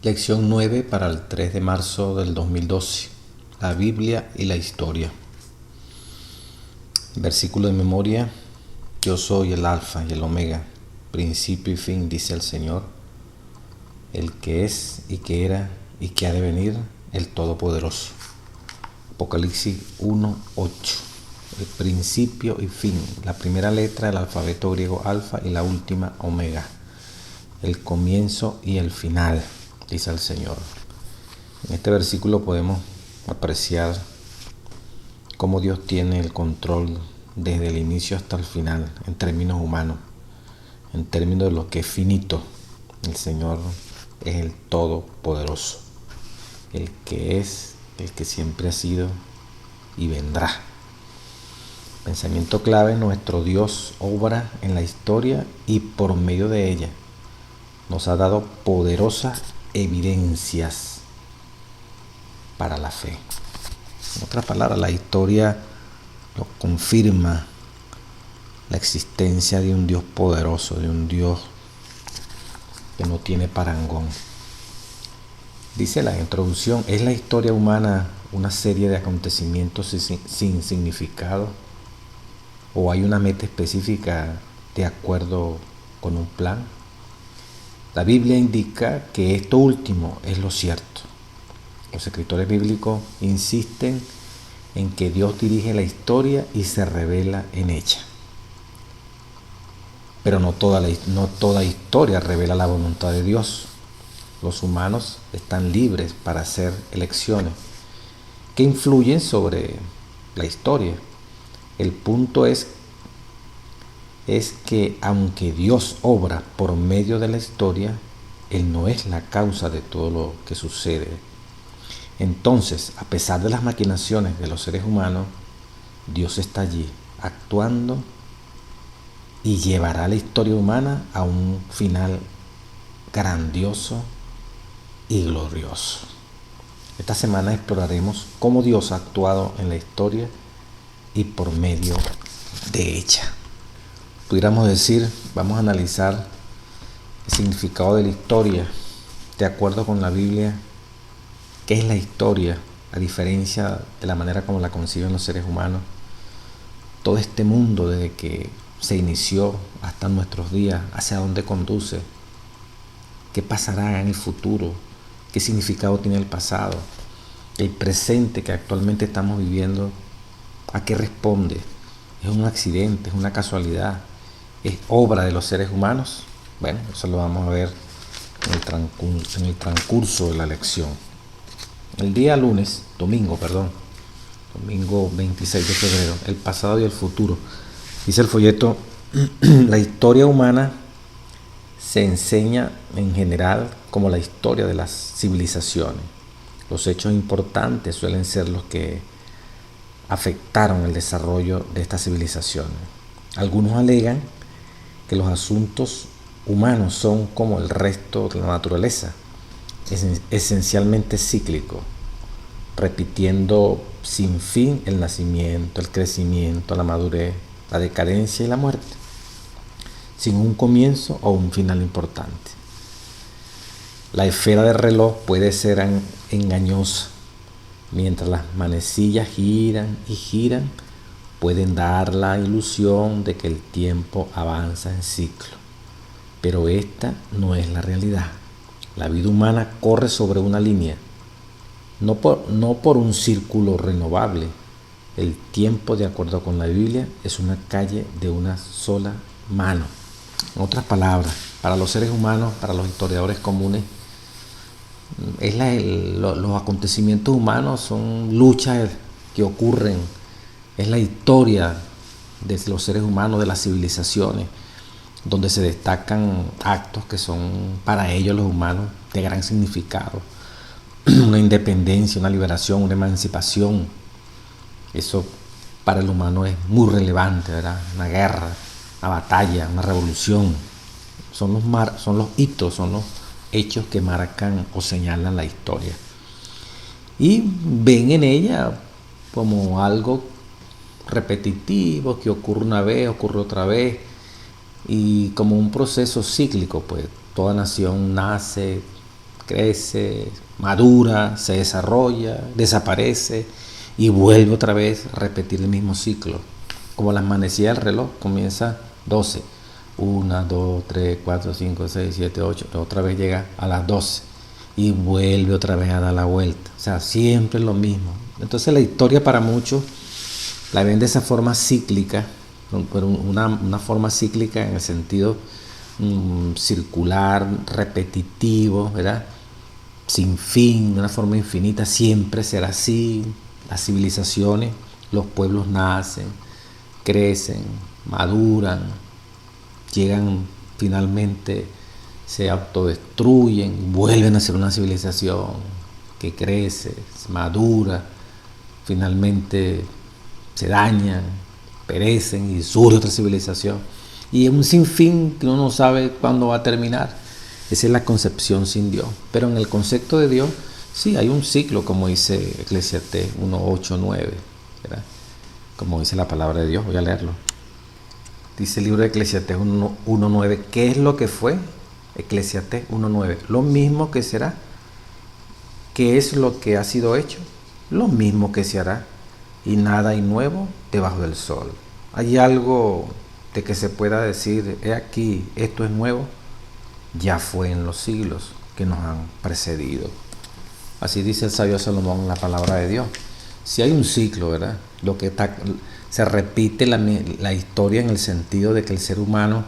Lección 9 para el 3 de marzo del 2012. La Biblia y la historia. Versículo de memoria. Yo soy el Alfa y el Omega, principio y fin, dice el Señor, el que es y que era y que ha de venir, el Todopoderoso. Apocalipsis 1:8. El principio y fin, la primera letra del alfabeto griego alfa y la última omega. El comienzo y el final, dice el Señor. En este versículo podemos apreciar cómo Dios tiene el control desde el inicio hasta el final, en términos humanos, en términos de lo que es finito. El Señor es el Todopoderoso, el que es, el que siempre ha sido y vendrá. Pensamiento clave: nuestro Dios obra en la historia y por medio de ella nos ha dado poderosas evidencias para la fe. En otras palabras, la historia lo confirma, la existencia de un Dios poderoso, de un Dios que no tiene parangón. Dice la introducción: ¿es la historia humana una serie de acontecimientos sin significado? ¿O hay una meta específica de acuerdo con un plan? La Biblia indica que esto último es lo cierto. Los escritores bíblicos insisten en que Dios dirige la historia y se revela en ella. Pero no toda historia revela la voluntad de Dios. Los humanos están libres para hacer elecciones que influyen sobre la historia. El punto es que aunque Dios obra por medio de la historia, Él no es la causa de todo lo que sucede. Entonces, a pesar de las maquinaciones de los seres humanos, Dios está allí, actuando, y llevará la historia humana a un final grandioso y glorioso. Esta semana exploraremos cómo Dios ha actuado en la historia y por medio de ella. Pudiéramos decir, vamos a analizar el significado de la historia de acuerdo con la Biblia. ¿Qué es la historia? A diferencia de la manera como la conciben los seres humanos, todo este mundo desde que se inició hasta nuestros días, ¿hacia dónde conduce? ¿Qué pasará en el futuro? ¿Qué significado tiene el pasado? El presente que actualmente estamos viviendo, ¿a qué responde? ¿Es un accidente? ¿Es una casualidad? ¿Es obra de los seres humanos? Bueno, eso lo vamos a ver en el transcurso de la lección. El día domingo 26 de febrero, el pasado y el futuro. Dice el folleto: la historia humana se enseña en general como la historia de las civilizaciones. Los hechos importantes suelen ser los que afectaron el desarrollo de estas civilizaciones. Algunos alegan que los asuntos humanos son como el resto de la naturaleza, esencialmente cíclico, repitiendo sin fin el nacimiento, el crecimiento, la madurez, la decadencia y la muerte, sin un comienzo o un final importante. La esfera del reloj puede ser engañosa. Mientras las manecillas giran y giran, pueden dar la ilusión de que el tiempo avanza en ciclo. Pero esta no es la realidad. La vida humana corre sobre una línea, no por un círculo renovable. El tiempo, de acuerdo con la Biblia, es una calle de una sola mano. En otras palabras, para los seres humanos, para los historiadores comunes, los acontecimientos humanos son luchas que ocurren. Es la historia de los seres humanos, de las civilizaciones, donde se destacan actos que son para ellos, los humanos, de gran significado. Una independencia, una liberación, una emancipación. Eso para el humano es muy relevante, ¿verdad? Una guerra, una batalla, una revolución. Son los hitos, son los hechos que marcan o señalan la historia. Y ven en ella como algo repetitivo, que ocurre una vez, ocurre otra vez, y como un proceso cíclico, pues toda nación nace, crece, madura, se desarrolla, desaparece y vuelve otra vez a repetir el mismo ciclo. Como las manecillas del reloj, comienza 12, 1, 2, 3, 4, 5, 6, 7, 8, otra vez llega a las 12 y vuelve otra vez a dar la vuelta. O sea, siempre es lo mismo. Entonces la historia para muchos la ven de esa forma cíclica, pero una forma cíclica en el sentido circular, repetitivo, ¿verdad? Sin fin, de una forma infinita, siempre será así. Las civilizaciones, los pueblos nacen, crecen, maduran, llegan finalmente, se autodestruyen, vuelven a ser una civilización que crece, madura, finalmente se dañan, perecen y surge otra civilización. Y es un sinfín que uno no sabe cuándo va a terminar. Esa es la concepción sin Dios. Pero en el concepto de Dios, sí, hay un ciclo, como dice Eclesiastés 1:8-9, ¿verdad? Como dice la palabra de Dios, voy a leerlo. Dice el libro de Eclesiastés 1:9, ¿qué es lo que fue? Eclesiastés 1:9, lo mismo que será. ¿Qué es lo que ha sido hecho? Lo mismo que se hará, y nada hay nuevo debajo del sol. ¿Hay algo de que se pueda decir, he aquí, esto es nuevo? Ya fue en los siglos que nos han precedido. Así dice el sabio Salomón en la palabra de Dios. Si hay un ciclo, ¿verdad? Se repite la historia en el sentido de que el ser humano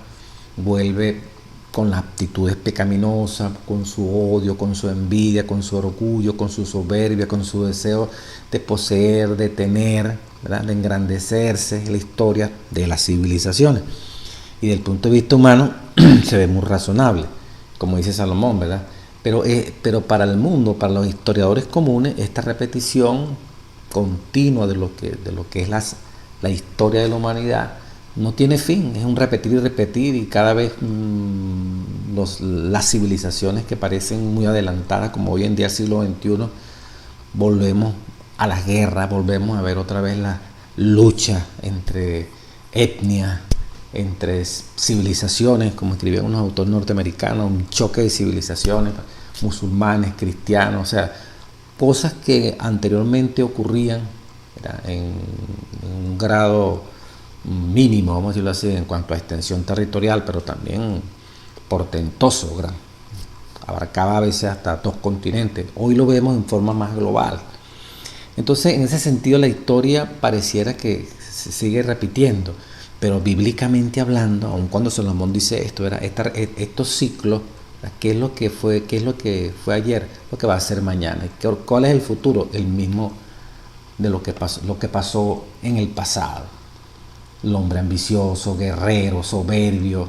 vuelve con las actitudes pecaminosas, con su odio, con su envidia, con su orgullo, con su soberbia, con su deseo de poseer, de tener, ¿verdad? De engrandecerse, la historia de las civilizaciones. Y desde el punto de vista humano se ve muy razonable, como dice Salomón, ¿verdad? Pero para el mundo, para los historiadores comunes, esta repetición continua de lo que es la historia de la humanidad no tiene fin, es un repetir y repetir, y cada vez las civilizaciones que parecen muy adelantadas, como hoy en día el siglo XXI, volvemos a las guerras, volvemos a ver otra vez la lucha entre etnias, entre civilizaciones, como escribían unos autores norteamericanos, un choque de civilizaciones, musulmanes, cristianos, o sea, cosas que anteriormente ocurrían en un grado mínimo, vamos a decirlo así, en cuanto a extensión territorial, pero también portentoso, abarcaba a veces hasta 2 continentes. Hoy lo vemos en forma más global. Entonces, en ese sentido, la historia pareciera que se sigue repitiendo, pero bíblicamente hablando, aun cuando Salomón dice esto, estos ciclos, ¿qué es lo que fue ayer? Lo que va a ser mañana. ¿Cuál es el futuro? El mismo de lo que pasó en el pasado. El hombre ambicioso, guerrero, soberbio,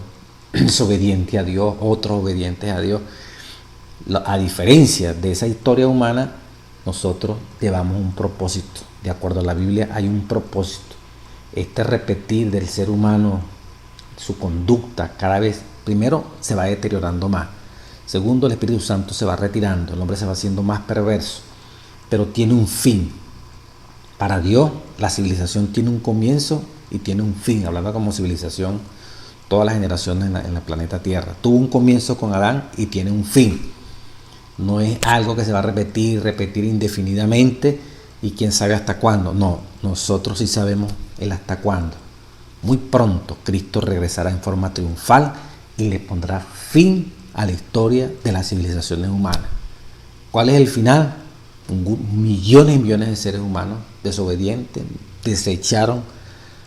desobediente a Dios, otros obedientes a Dios. A diferencia de esa historia humana, nosotros llevamos un propósito. De acuerdo a la Biblia hay un propósito. Este repetir del ser humano, su conducta cada vez, primero, se va deteriorando más. Segundo, el Espíritu Santo se va retirando, el hombre se va haciendo más perverso, pero tiene un fin. Para Dios, la civilización tiene un comienzo y tiene un fin. Hablando como civilización, todas las generaciones en el planeta Tierra. Tuvo un comienzo con Adán y tiene un fin. No es algo que se va a repetir indefinidamente y quién sabe hasta cuándo. No, nosotros sí sabemos el hasta cuándo. Muy pronto Cristo regresará en forma triunfal y le pondrá fin a la historia de las civilizaciones humanas. ¿Cuál es el final? Millones y millones de seres humanos desobedientes desecharon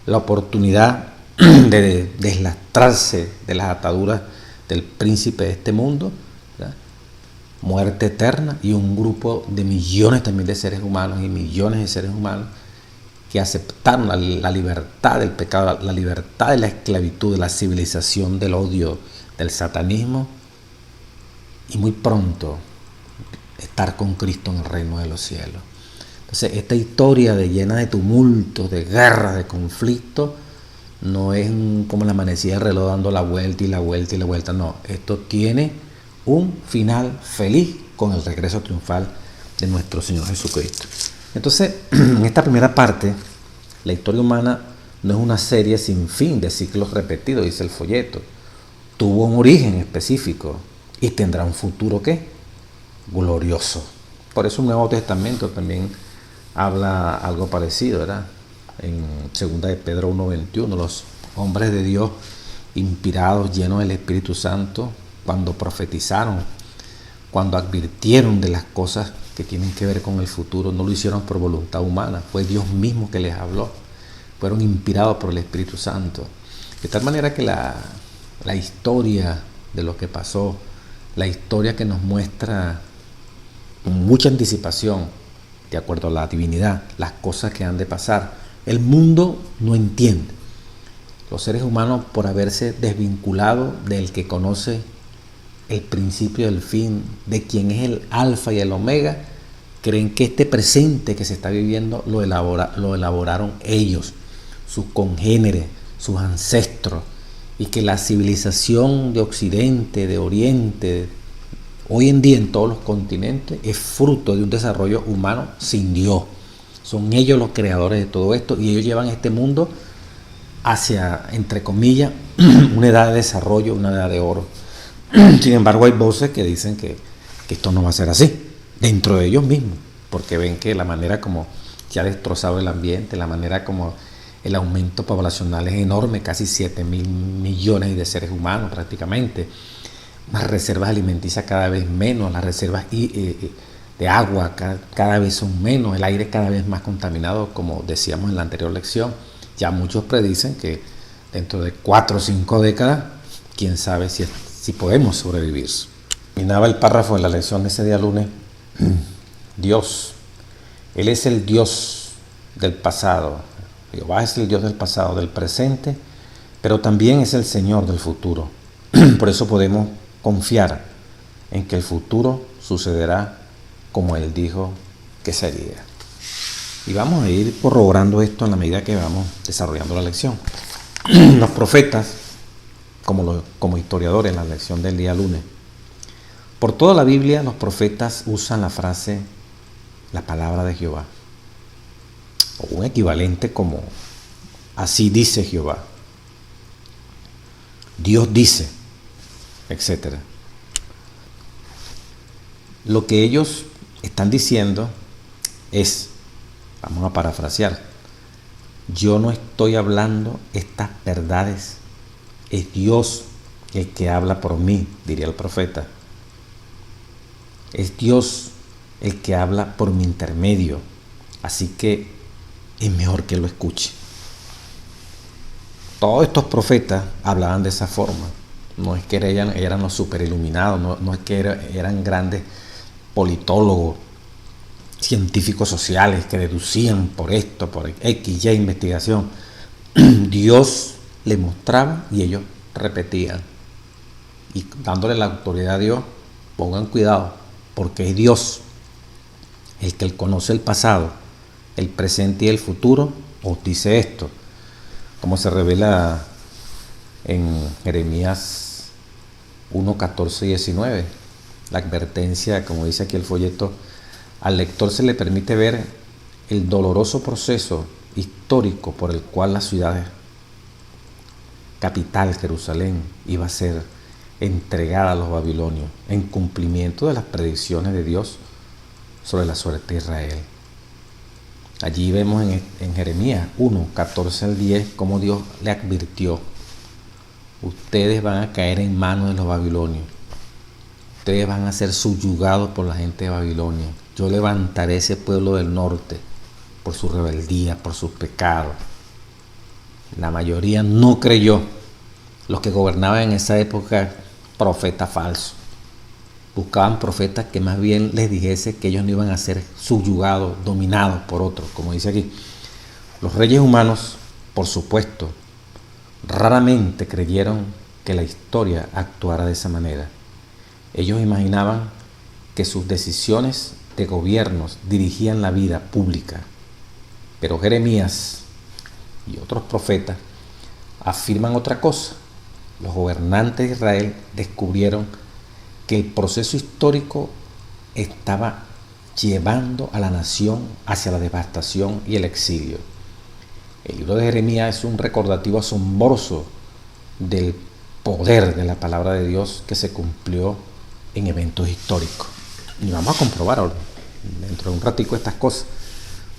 la oportunidad de deslastrarse de las ataduras del príncipe de este mundo, ¿verdad? Muerte eterna, y un grupo de millones también de seres humanos y millones de seres humanos que aceptaron la libertad del pecado, la libertad de la esclavitud, de la civilización, del odio, del satanismo, y muy pronto estar con Cristo en el reino de los cielos. Entonces, esta historia llena de tumultos, de guerras, de conflictos, no es como la manecilla del reloj dando la vuelta y la vuelta y la vuelta. No, esto tiene un final feliz con el regreso triunfal de nuestro Señor Jesucristo. Entonces, en esta primera parte, la historia humana no es una serie sin fin de ciclos repetidos, dice el folleto. Tuvo un origen específico y tendrá un futuro ¿qué? glorioso. Por eso el Nuevo Testamento también habla algo parecido, ¿verdad? En 2 de Pedro 1:21, los hombres de Dios inspirados, llenos del Espíritu Santo, cuando profetizaron, cuando advirtieron de las cosas que tienen que ver con el futuro, no lo hicieron por voluntad humana, fue Dios mismo que les habló, fueron inspirados por el Espíritu Santo. De tal manera que la historia de lo que pasó, la historia que nos muestra con mucha anticipación, de acuerdo a la divinidad, las cosas que han de pasar, el mundo no entiende. Los seres humanos, por haberse desvinculado del que conoce el principio del fin, de quien es el alfa y el omega, creen que este presente que se está viviendo lo elaboraron ellos, sus congéneres, sus ancestros, y que la civilización de Occidente, de Oriente, hoy en día en todos los continentes, es fruto de un desarrollo humano sin Dios. Son ellos los creadores de todo esto y ellos llevan este mundo hacia, entre comillas, una edad de desarrollo, una edad de oro. Sin embargo, hay voces que dicen que esto no va a ser así, dentro de ellos mismos, porque ven que la manera como se ha destrozado el ambiente, la manera como el aumento poblacional es enorme, casi 7.000 millones de seres humanos prácticamente, más reservas alimenticias cada vez menos, las reservas de agua cada vez son menos, el aire cada vez más contaminado, como decíamos en la anterior lección. Ya muchos predicen que dentro de 4 o 5 décadas, quién sabe si podemos sobrevivir. Terminaba el párrafo de la lección de ese día lunes. Dios, Él es el Dios del pasado. Jehová es el Dios del pasado, del presente, pero también es el Señor del futuro. Por eso podemos confiar en que el futuro sucederá como Él dijo que sería. Y vamos a ir corroborando esto en la medida que vamos desarrollando la lección. Los profetas, como historiadores en la lección del día lunes, por toda la Biblia los profetas usan la frase, la palabra de Jehová, o un equivalente como, así dice Jehová, Dios dice, etc. Lo que ellos están diciendo es, vamos a parafrasear, yo no estoy hablando estas verdades, es Dios el que habla por mí, diría el profeta. Es Dios el que habla por mi intermedio, así que es mejor que lo escuche. Todos estos profetas hablaban de esa forma, no es que eran los super iluminados, no es que eran grandes politólogos, científicos sociales que deducían por esto, por X, Y investigación. Dios les mostraba y ellos repetían. Y dándole la autoridad a Dios, pongan cuidado, porque es Dios el que conoce el pasado, el presente y el futuro, os dice esto, como se revela en Jeremías 1, 14 y 19. La advertencia, como dice aquí el folleto, al lector se le permite ver el doloroso proceso histórico por el cual la ciudad capital, Jerusalén, iba a ser entregada a los babilonios en cumplimiento de las predicciones de Dios sobre la suerte de Israel. Allí vemos en Jeremías 1, 14 al 10, cómo Dios le advirtió: ustedes van a caer en manos de los babilonios, ustedes van a ser subyugados por la gente de Babilonia, yo levantaré ese pueblo del norte por su rebeldía, por sus pecados. La mayoría no creyó. Los que gobernaban en esa época, profetas falsos, buscaban profetas que más bien les dijese que ellos no iban a ser subyugados, dominados por otros, como dice aquí. Los reyes humanos, por supuesto, raramente creyeron que la historia actuara de esa manera. Ellos imaginaban que sus decisiones de gobiernos dirigían la vida pública, pero Jeremías y otros profetas afirman otra cosa. Los gobernantes de Israel descubrieron que el proceso histórico estaba llevando a la nación hacia la devastación y el exilio. El libro de Jeremías es un recordativo asombroso del poder de la palabra de Dios que se cumplió en eventos históricos. Y vamos a comprobar ahora, dentro de un ratico estas cosas.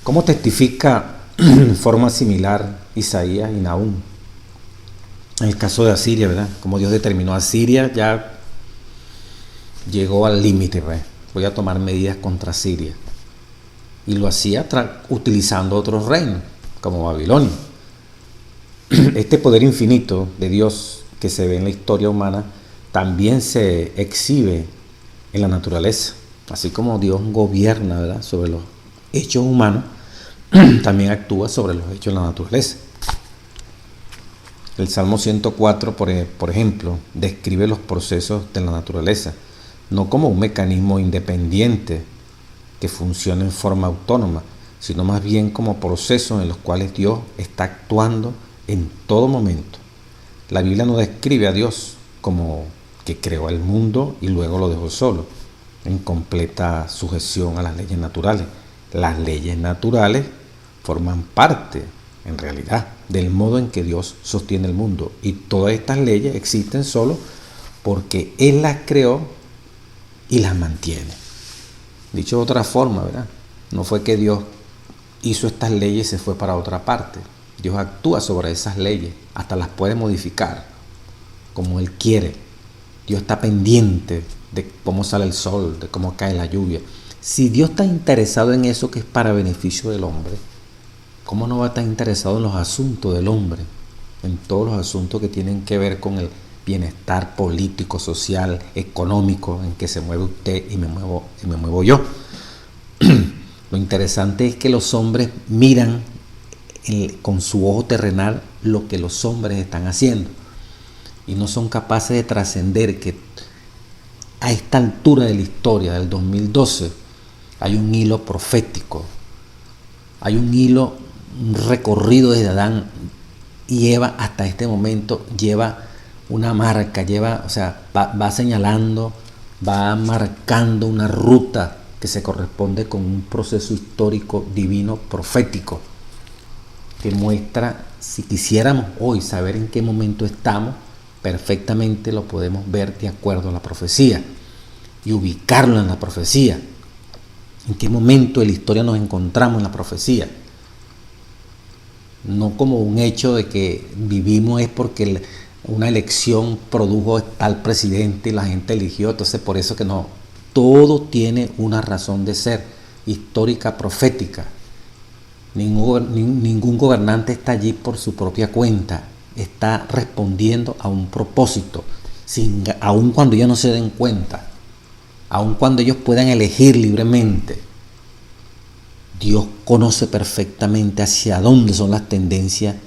¿Cómo testifica en forma similar Isaías y Nahum? En el caso de Asiria, ¿verdad? Como Dios determinó a Asiria, ya llegó al límite, ¿verdad? Voy a tomar medidas contra Siria. Y lo hacía utilizando otros reinos, como Babilonia. Este poder infinito de Dios que se ve en la historia humana también se exhibe en la naturaleza. Así como Dios gobierna, ¿verdad?, sobre los hechos humanos, también actúa sobre los hechos de la naturaleza. El Salmo 104, por ejemplo, describe los procesos de la naturaleza, no como un mecanismo independiente que funciona en forma autónoma, sino más bien como procesos en los cuales Dios está actuando en todo momento. La Biblia no describe a Dios como que creó el mundo y luego lo dejó solo, en completa sujeción a las leyes naturales. Las leyes naturales forman parte, en realidad, del modo en que Dios sostiene el mundo. Y todas estas leyes existen solo porque Él las creó y las mantiene. Dicho de otra forma, ¿verdad? No fue que Dios hizo estas leyes y se fue para otra parte. Dios actúa sobre esas leyes, hasta las puede modificar como Él quiere. Dios está pendiente de cómo sale el sol, de cómo cae la lluvia. Si Dios está interesado en eso que es para beneficio del hombre, ¿cómo no va a estar interesado en los asuntos del hombre? En todos los asuntos que tienen que ver con el bienestar político, social, económico, en que se mueve usted y me muevo yo. Lo interesante es que los hombres miran con su ojo terrenal lo que los hombres están haciendo y no son capaces de trascender que a esta altura de la historia del 2012 hay un hilo profético, hay un hilo, un recorrido desde Adán y Eva hasta este momento, lleva una marca, va señalando, va marcando una ruta que se corresponde con un proceso histórico divino profético que muestra, si quisiéramos hoy saber en qué momento estamos, perfectamente lo podemos ver de acuerdo a la profecía y ubicarlo en la profecía. ¿En qué momento de la historia nos encontramos en la profecía? No como un hecho de que vivimos es porque una elección produjo tal presidente y la gente eligió, entonces por eso que no. Todo tiene una razón de ser, histórica, profética. Ningún gobernante está allí por su propia cuenta, está respondiendo a un propósito, aun cuando ellos no se den cuenta, aun cuando ellos puedan elegir libremente. Dios conoce perfectamente hacia dónde son las tendencias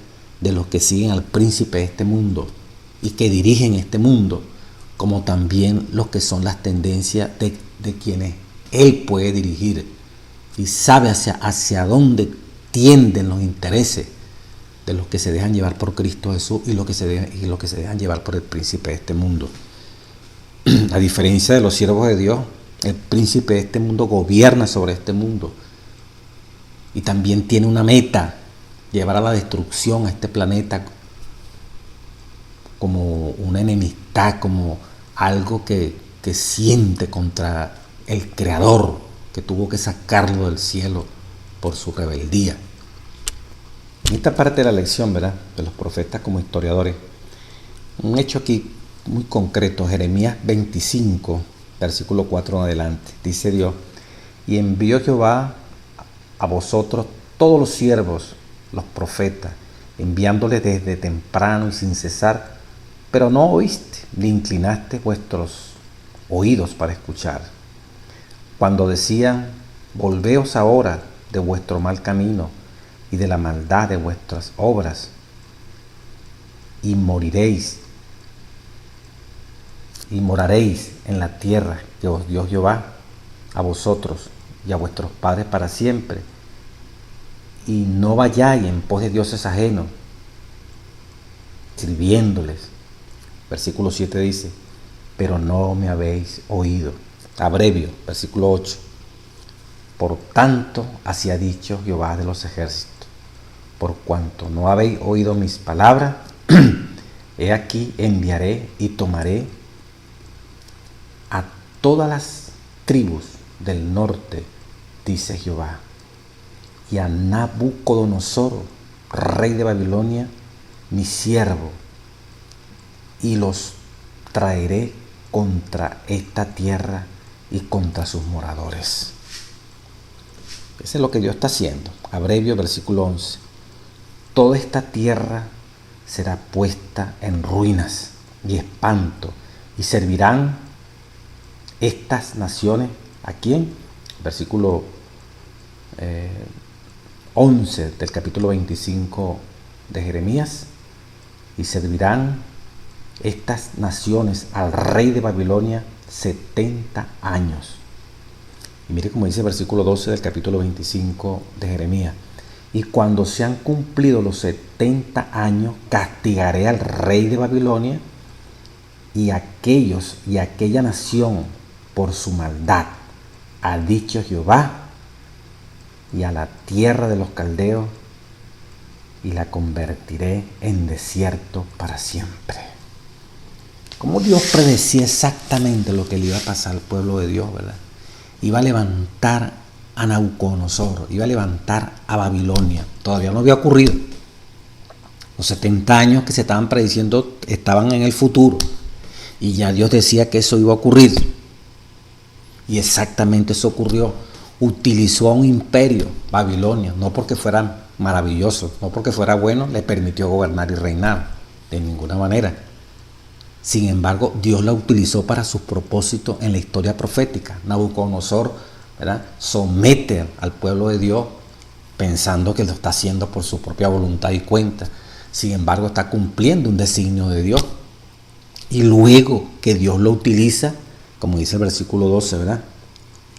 de los que siguen al príncipe de este mundo y que dirigen este mundo, como también los que son las tendencias de quienes Él puede dirigir y sabe hacia dónde tienden los intereses de los que se dejan llevar por Cristo Jesús y los que se dejan llevar por el príncipe de este mundo. A diferencia de los siervos de Dios, el príncipe de este mundo gobierna sobre este mundo y también tiene una meta, llevar a la destrucción a este planeta como una enemistad, como algo que siente contra el Creador, que tuvo que sacarlo del cielo por su rebeldía. En esta parte de la lección, ¿verdad?, de los profetas como historiadores, un hecho aquí muy concreto, Jeremías 25, versículo 4 en adelante, dice Dios: y envió Jehová a vosotros todos los siervos, los profetas, enviándoles desde temprano y sin cesar, pero no oíste, ni inclinaste vuestros oídos para escuchar. Cuando decían: volveos ahora de vuestro mal camino y de la maldad de vuestras obras, y moraréis en la tierra que os dio Jehová a vosotros y a vuestros padres para siempre, y no vayáis en pos de dioses ajenos, sirviéndoles. Versículo 7 dice: pero no me habéis oído. Abrevio, versículo 8: por tanto, así ha dicho Jehová de los ejércitos, por cuanto no habéis oído mis palabras, he aquí enviaré y tomaré a todas las tribus del norte, dice Jehová, y a Nabucodonosor, rey de Babilonia, mi siervo, y los traeré contra esta tierra y contra sus moradores. Eso es lo que Dios está haciendo. Abrevio, versículo 11. Toda esta tierra será puesta en ruinas y espanto, y servirán estas naciones, ¿a quién? Versículo 11 del capítulo 25 de Jeremías, y servirán estas naciones al rey de Babilonia 70 años. Y mire como dice el versículo 12 del capítulo 25 de Jeremías. Y cuando se han cumplido los 70 años, castigaré al rey de Babilonia y aquellos y aquella nación por su maldad, ha dicho Jehová, y a la tierra de los caldeos, y la convertiré en desierto para siempre. Como Dios predecía exactamente lo que le iba a pasar al pueblo de Dios, ¿verdad? Iba a levantar a Nabucodonosor, iba a levantar a Babilonia. Todavía no había ocurrido. Los 70 años que se estaban prediciendo estaban en el futuro, y ya Dios decía que eso iba a ocurrir. Y exactamente eso ocurrió. Utilizó a un imperio, Babilonia, no porque fuera maravilloso, no porque fuera bueno, le permitió gobernar y reinar, de ninguna manera. Sin embargo, Dios la utilizó para sus propósitos en la historia profética. Nabucodonosor, ¿verdad?, somete al pueblo de Dios pensando que lo está haciendo por su propia voluntad y cuenta. Sin embargo, está cumpliendo un designio de Dios. Y luego que Dios lo utiliza, como dice el versículo 12, ¿verdad?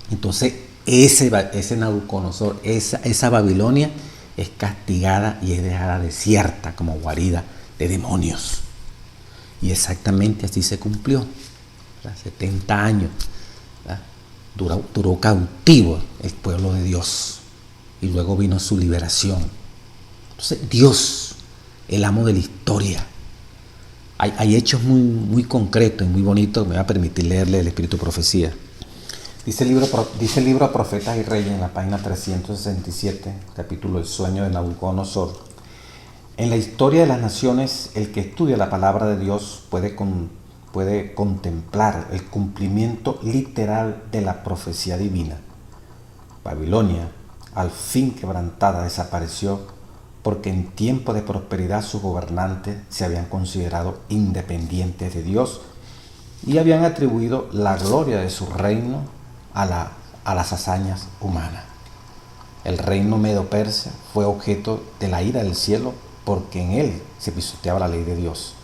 Entonces, ese Nabucodonosor, esa Babilonia es castigada y es dejada desierta como guarida de demonios. Y exactamente así se cumplió. 70 años duró cautivo el pueblo de Dios, y luego vino su liberación. Entonces Dios, el amo de la historia, hay hechos muy concretos y muy bonitos. Me va a permitir leerle el Espíritu Profecía. Dice el libro Profetas y Reyes en la página 367, capítulo El sueño de Nabucodonosor. En la historia de las naciones, el que estudia la palabra de Dios puede contemplar el cumplimiento literal de la profecía divina. Babilonia, al fin quebrantada, desapareció porque en tiempo de prosperidad sus gobernantes se habían considerado independientes de Dios y habían atribuido la gloria de su reino a las hazañas humanas. El reino medo-persa fue objeto de la ira del cielo porque en él se pisoteaba la ley de Dios.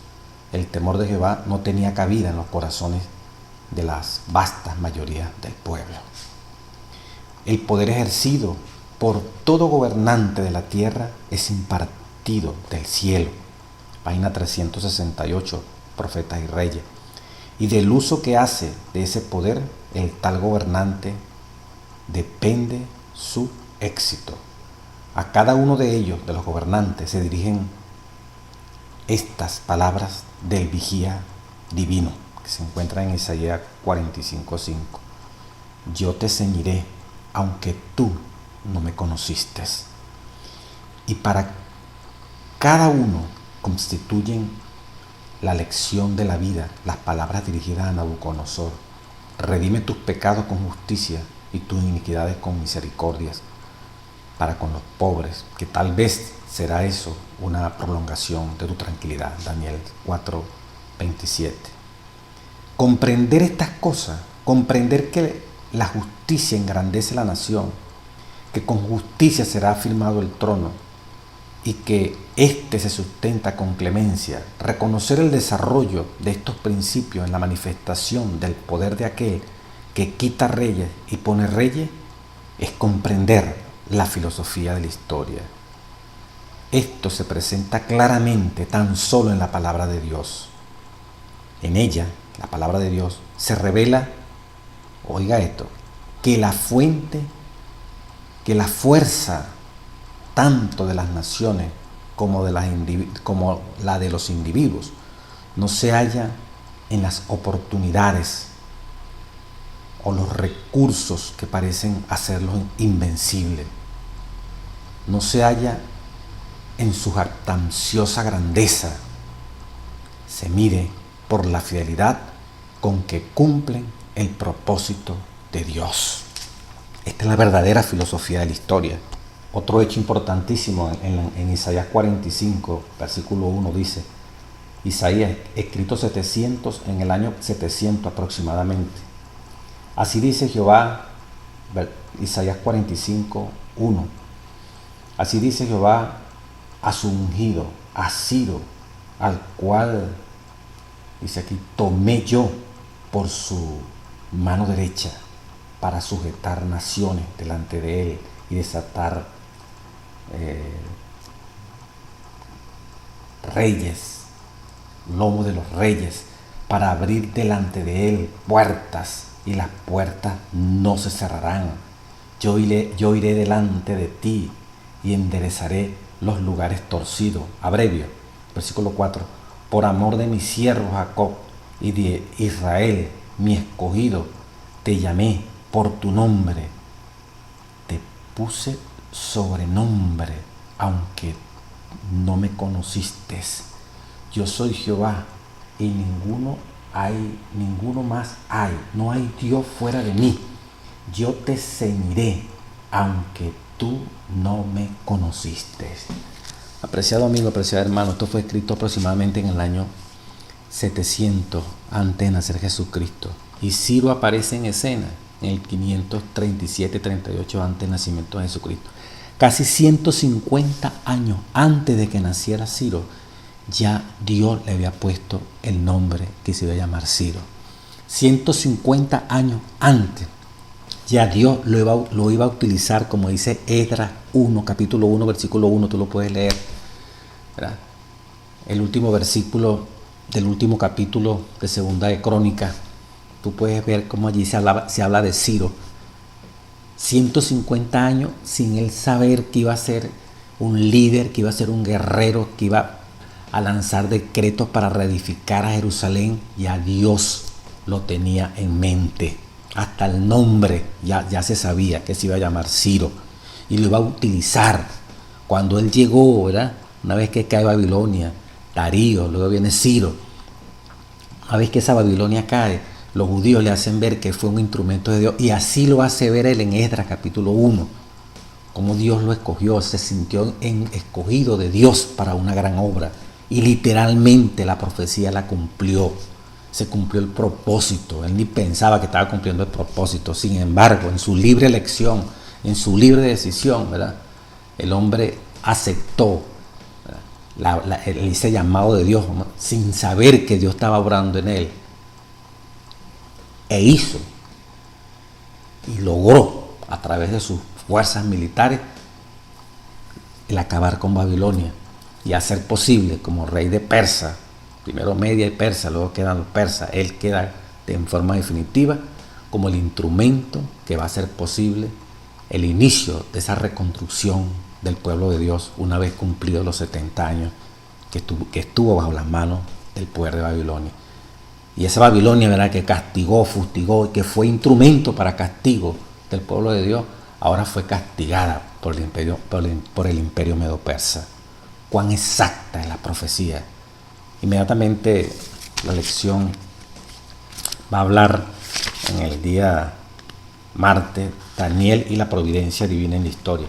El temor de Jehová no tenía cabida en los corazones de las vastas mayorías del pueblo. El poder ejercido por todo gobernante de la tierra es impartido del cielo. Página 368, Profetas y Reyes. Y del uso que hace de ese poder el tal gobernante depende su éxito. A cada uno de ellos, de los gobernantes, se dirigen estas palabras del vigía divino, que se encuentra en Isaías 45:5. Yo te ceñiré, aunque tú no me conociste. Y para cada uno constituyen la lección de la vida las palabras dirigidas a Nabucodonosor. Redime tus pecados con justicia y tus iniquidades con misericordias para con los pobres, que tal vez será eso una prolongación de tu tranquilidad. Daniel 4:27. Comprender estas cosas, comprender que la justicia engrandece la nación, que con justicia será afirmado el trono y que éste se sustenta con clemencia, reconocer el desarrollo de estos principios en la manifestación del poder de aquel que quita reyes y pone reyes, es comprender la filosofía de la historia. Esto se presenta claramente tan solo en la palabra de Dios. En ella, la palabra de Dios, se revela, oiga esto, que la fuerza tanto de las naciones como la de los individuos no se halla en las oportunidades o los recursos que parecen hacerlos invencibles. No se halla en su jactanciosa grandeza. Se mide por la fidelidad con que cumplen el propósito de Dios. Esta es la verdadera filosofía de la historia. Otro hecho importantísimo en Isaías 45, versículo 1 dice, Isaías, escrito 700 en el año 700 aproximadamente. Así dice Jehová, Isaías 45, 1. Así dice Jehová a su ungido, a Ciro, al cual, dice aquí, tomé yo por su mano derecha para sujetar naciones delante de él y desatar reyes, lomo de los reyes, para abrir delante de él puertas, y las puertas no se cerrarán. Yo iré delante de ti y enderezaré los lugares torcidos. Abrevio, versículo 4. Por amor de mi siervo Jacob y de Israel, mi escogido, te llamé por tu nombre. Te puse sobrenombre, aunque no me conociste. Yo soy Jehová y ninguno más hay. No hay Dios fuera de mí. Yo te ceñiré, aunque tú no me conociste. Apreciado amigo, apreciado hermano, esto fue escrito aproximadamente en el año 700 antes de nacer Jesucristo. Y Ciro aparece en escena en el 537-38 antes del nacimiento de Jesucristo. Casi 150 años antes de que naciera Ciro, ya Dios le había puesto el nombre que se iba a llamar Ciro. 150 años antes, ya Dios lo iba a utilizar, como dice Esdras 1, capítulo 1, versículo 1, tú lo puedes leer, ¿verdad? El último versículo del último capítulo de Segunda de Crónicas, tú puedes ver cómo allí se habla de Ciro. 150 años sin él saber que iba a ser un líder, que iba a ser un guerrero, que iba a lanzar decretos para reedificar a Jerusalén. Ya Dios lo tenía en mente. Hasta el nombre ya se sabía que se iba a llamar Ciro y lo iba a utilizar. Cuando él llegó, ¿verdad? Una vez que cae Babilonia, Darío, luego viene Ciro. Una vez que esa Babilonia cae, los judíos le hacen ver que fue un instrumento de Dios, y así lo hace ver él en Esdras capítulo 1, como Dios lo escogió, se sintió escogido de Dios para una gran obra, y literalmente la profecía la cumplió, se cumplió el propósito. Él ni pensaba que estaba cumpliendo el propósito. Sin embargo, en su libre elección, en su libre decisión, ¿verdad?, el hombre aceptó ese llamado de Dios, ¿no?, sin saber que Dios estaba obrando en él, e hizo y logró a través de sus fuerzas militares el acabar con Babilonia y hacer posible, como rey de Persa, primero Media y Persa, luego quedan los persas, él queda en forma definitiva como el instrumento que va a hacer posible el inicio de esa reconstrucción del pueblo de Dios una vez cumplidos los 70 años que estuvo bajo las manos del poder de Babilonia. Y esa Babilonia, ¿verdad?, que castigó, fustigó, y que fue instrumento para castigo del pueblo de Dios, ahora fue castigada por el imperio medo-persa. Cuán exacta es la profecía. Inmediatamente la lección va a hablar en el día martes, Daniel y la providencia divina en la historia.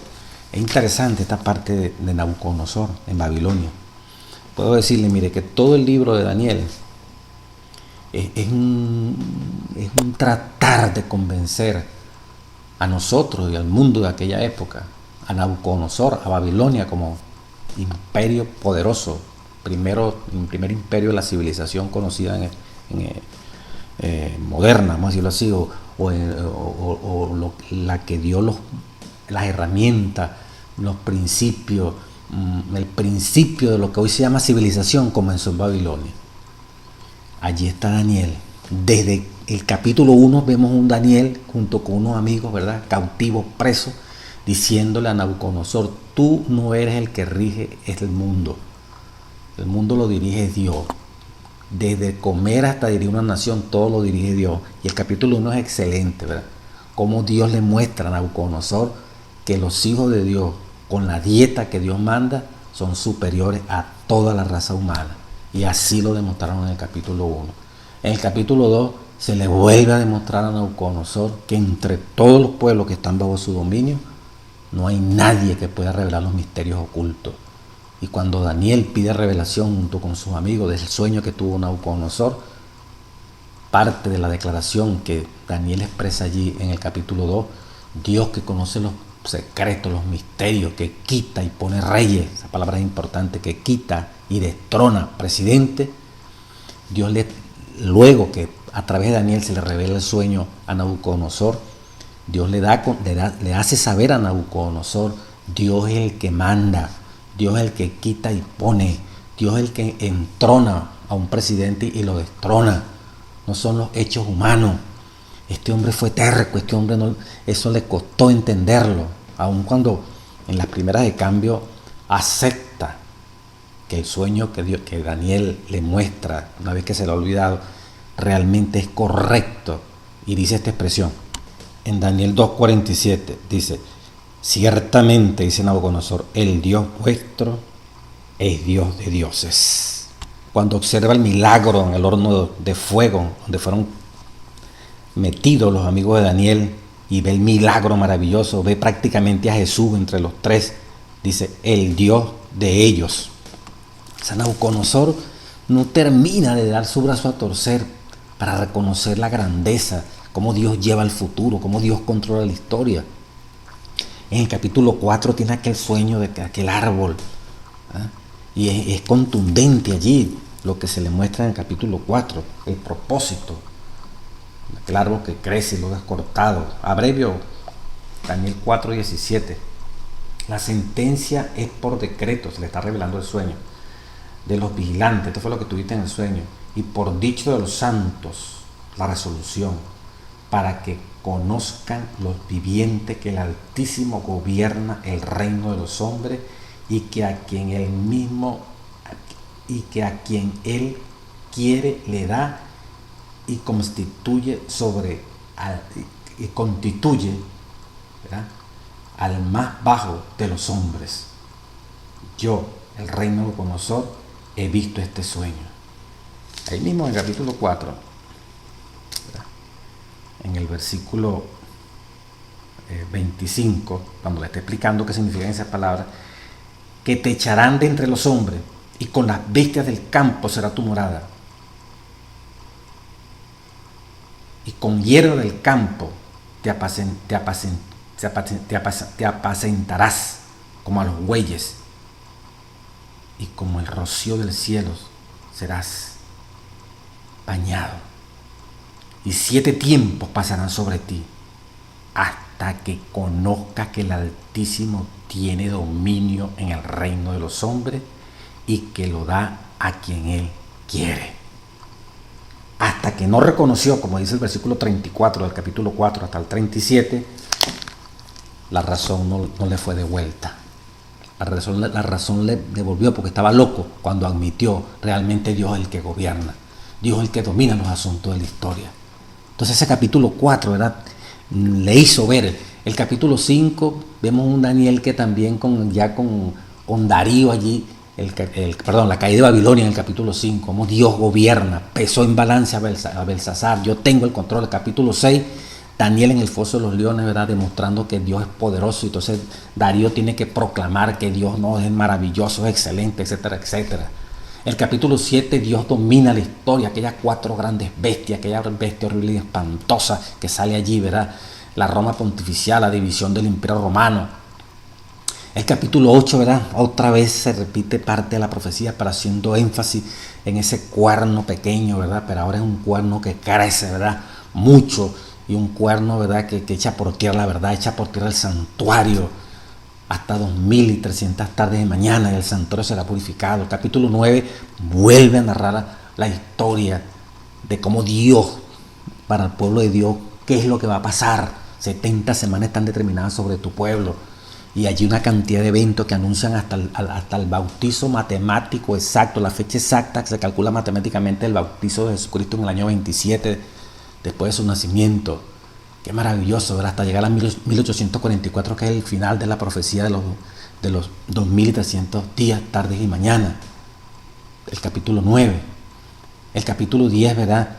Es interesante esta parte de Nabucodonosor en Babilonia. Puedo decirle, mire, que todo el libro de Daniel es un tratar de convencer a nosotros y al mundo de aquella época, a Nabucodonosor, a Babilonia como imperio poderoso, primer imperio de la civilización conocida moderna, vamos a decirlo así, la que dio las herramientas, los principios, el principio de lo que hoy se llama civilización comenzó en Babilonia. Allí está Daniel. Desde el capítulo 1 vemos un Daniel junto con unos amigos, ¿verdad?, cautivos, presos, diciéndole a Nabucodonosor: tú no eres el que rige el mundo lo dirige Dios. Desde comer hasta dirigir una nación, todo lo dirige Dios. Y el capítulo 1 es excelente, ¿verdad? Cómo Dios le muestra a Nabucodonosor que los hijos de Dios, con la dieta que Dios manda, son superiores a toda la raza humana. Y así lo demostraron en el capítulo 1. En el capítulo 2 se le vuelve a demostrar a Nabucodonosor que entre todos los pueblos que están bajo su dominio, no hay nadie que pueda revelar los misterios ocultos. Y cuando Daniel pide revelación junto con sus amigos del sueño que tuvo Nabucodonosor, parte de la declaración que Daniel expresa allí en el capítulo 2, Dios que conoce los secretos, los misterios, que quita y pone reyes, esa palabra es importante, que quita y destrona presidente, Dios luego que a través de Daniel se le revela el sueño a Nabucodonosor, Dios le hace saber a Nabucodonosor, Dios es el que manda, Dios es el que quita y pone, Dios es el que entrona a un presidente y lo destrona, no son los hechos humanos. Este hombre fue terco, este hombre no, eso le costó entenderlo, aun cuando en las primeras de cambio acepta que el sueño que Daniel le muestra, una vez que se lo ha olvidado, realmente es correcto. Y dice esta expresión, en Daniel 2:47, dice, ciertamente, dice Nabucodonosor, el Dios vuestro es Dios de dioses. Cuando observa el milagro en el horno de fuego, donde fueron metidos los amigos de Daniel, y ve el milagro maravilloso, ve prácticamente a Jesús entre los tres, dice, el Dios de ellos. San Nabucodonosor no termina de dar su brazo a torcer para reconocer la grandeza, cómo Dios lleva el futuro, cómo Dios controla la historia. En el capítulo 4 tiene aquel sueño de aquel árbol, ¿eh? Y es contundente allí lo que se le muestra en el capítulo 4, el propósito. El árbol que crece y luego es cortado. Abrevio Daniel 4:17. La sentencia es por decreto, se le está revelando el sueño de los vigilantes, esto fue lo que tuviste en el sueño, y por dicho de los santos, la resolución, para que conozcan los vivientes que el Altísimo gobierna el reino de los hombres y que a quien él quiere le da y constituye ¿verdad?, al más bajo de los hombres. Yo, el rey Nabucodonosor, he visto este sueño. Ahí mismo en el capítulo 4, ¿verdad?, en el versículo 25, cuando le está explicando qué significan esas palabras, que te echarán de entre los hombres y con las bestias del campo será tu morada. Y con hierba del campo te apacentarás como a los bueyes, y como el rocío del cielo serás bañado. Y 7 tiempos pasarán sobre ti, hasta que conozcas que el Altísimo tiene dominio en el reino de los hombres y que lo da a quien Él quiere. Hasta que no reconoció, como dice el versículo 34 del capítulo 4 hasta el 37, la razón no le fue devuelta. La razón le devolvió porque estaba loco cuando admitió realmente Dios es el que gobierna, Dios es el que domina los asuntos de la historia. Entonces ese capítulo 4, ¿verdad?, le hizo ver. El capítulo 5 vemos un Daniel que también con Darío allí, la caída de Babilonia en el capítulo 5, cómo Dios gobierna, pesó en balance a Belsasar, yo tengo el control. El capítulo 6, Daniel en el foso de los leones, ¿verdad?, demostrando que Dios es poderoso, y entonces Darío tiene que proclamar que Dios no es maravilloso, es excelente, etcétera, etcétera. El capítulo 7, Dios domina la historia, aquellas 4 grandes bestias, aquella bestia horrible y espantosa que sale allí, ¿verdad?, la Roma pontificial, la división del Imperio Romano. El capítulo 8, ¿verdad?, otra vez se repite parte de la profecía, pero haciendo énfasis en ese cuerno pequeño, ¿verdad?, pero ahora es un cuerno que crece, ¿verdad?, mucho, y un cuerno, ¿verdad?, que echa por tierra la verdad, echa por tierra el santuario, hasta 2300 tardes de mañana, y el santuario será purificado. El capítulo 9 vuelve a narrar la historia de cómo Dios, para el pueblo de Dios, qué es lo que va a pasar. 70 semanas están determinadas sobre tu pueblo. Y allí una cantidad de eventos que anuncian hasta el bautizo matemático exacto, la fecha exacta que se calcula matemáticamente el bautizo de Jesucristo en el año 27 después de su nacimiento. Qué maravilloso, ¿verdad? Hasta llegar a 1844, que es el final de la profecía de los 2300 días, tardes y mañanas. El capítulo 9. El capítulo 10, ¿verdad?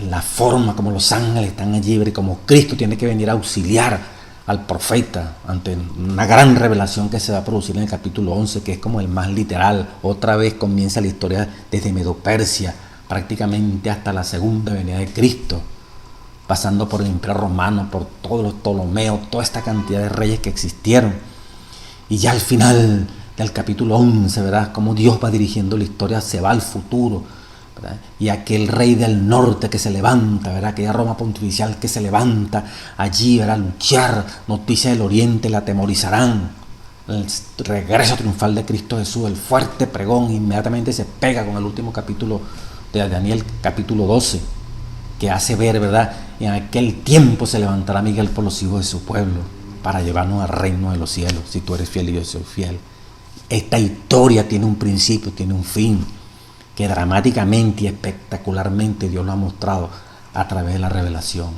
La forma como los ángeles están allí, ¿verdad? Y como Cristo tiene que venir a auxiliar al profeta ante una gran revelación que se va a producir en el capítulo 11, que es como el más literal. Otra vez comienza la historia desde Medo-Persia, prácticamente hasta la segunda venida de Cristo, pasando por el Imperio Romano, por todos los Ptolomeos, toda esta cantidad de reyes que existieron. Y ya al final del capítulo 11, ¿verdad?, cómo Dios va dirigiendo la historia, se va al futuro, ¿verdad? Y aquel rey del norte que se levanta, ¿verdad?, aquella Roma pontificial que se levanta allí, ¿verdad?, a luchar. Noticias del oriente la atemorizarán. El regreso triunfal de Cristo Jesús, el fuerte pregón, inmediatamente se pega con el último capítulo de Daniel, capítulo 12, que hace ver, ¿verdad?, en aquel tiempo se levantará Miguel por los hijos de su pueblo para llevarnos al reino de los cielos, si tú eres fiel y yo soy fiel. Esta historia tiene un principio, tiene un fin, que dramáticamente y espectacularmente Dios lo ha mostrado a través de la revelación,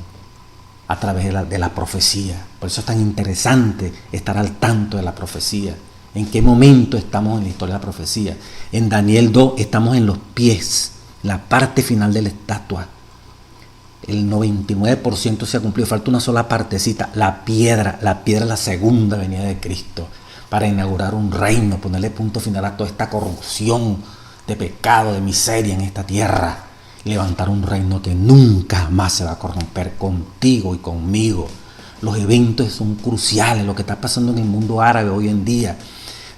a través de la profecía. Por eso es tan interesante estar al tanto de la profecía. ¿En qué momento estamos en la historia de la profecía? En Daniel 2 estamos en los pies, en la parte final de la estatua. El 99% se ha cumplido, falta una sola partecita, la piedra es la segunda venida de Cristo, para inaugurar un reino, ponerle punto final a toda esta corrupción de pecado, de miseria en esta tierra, levantar un reino que nunca más se va a corromper, contigo y conmigo. Los eventos son cruciales, lo que está pasando en el mundo árabe hoy en día,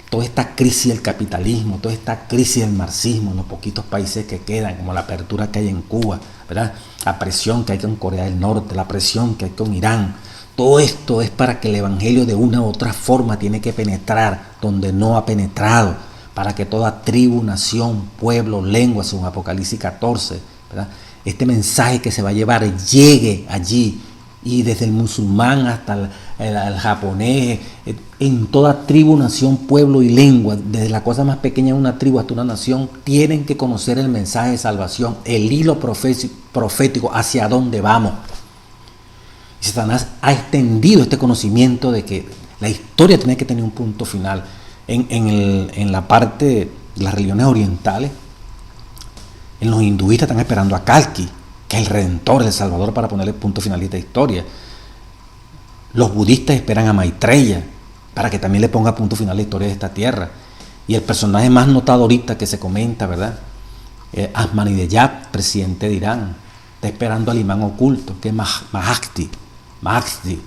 toda esta crisis del capitalismo, toda esta crisis del marxismo en los poquitos países que quedan, como la apertura que hay en Cuba, ¿verdad?, la presión que hay con Corea del Norte, la presión que hay con Irán. Todo esto es para que el evangelio de una u otra forma tiene que penetrar donde no ha penetrado, para que toda tribu, nación, pueblo, lengua, según Apocalipsis 14, ¿verdad?, este mensaje que se va a llevar llegue allí, y desde el musulmán hasta el japonés, en toda tribu, nación, pueblo y lengua, desde la cosa más pequeña de una tribu hasta una nación, tienen que conocer el mensaje de salvación, el hilo profético hacia dónde vamos. Y Satanás ha extendido este conocimiento de que la historia tiene que tener un punto final. En la parte de las religiones orientales, en los hinduistas están esperando a Kalki, que es el Redentor, el Salvador, para ponerle punto final a esta historia. Los budistas esperan a Maitreya para que también le ponga punto final a la historia de esta tierra. Y el personaje más notado ahorita que se comenta, ¿verdad?, Ahmadinejad, presidente de Irán, está esperando al imán oculto, que es Mahdi.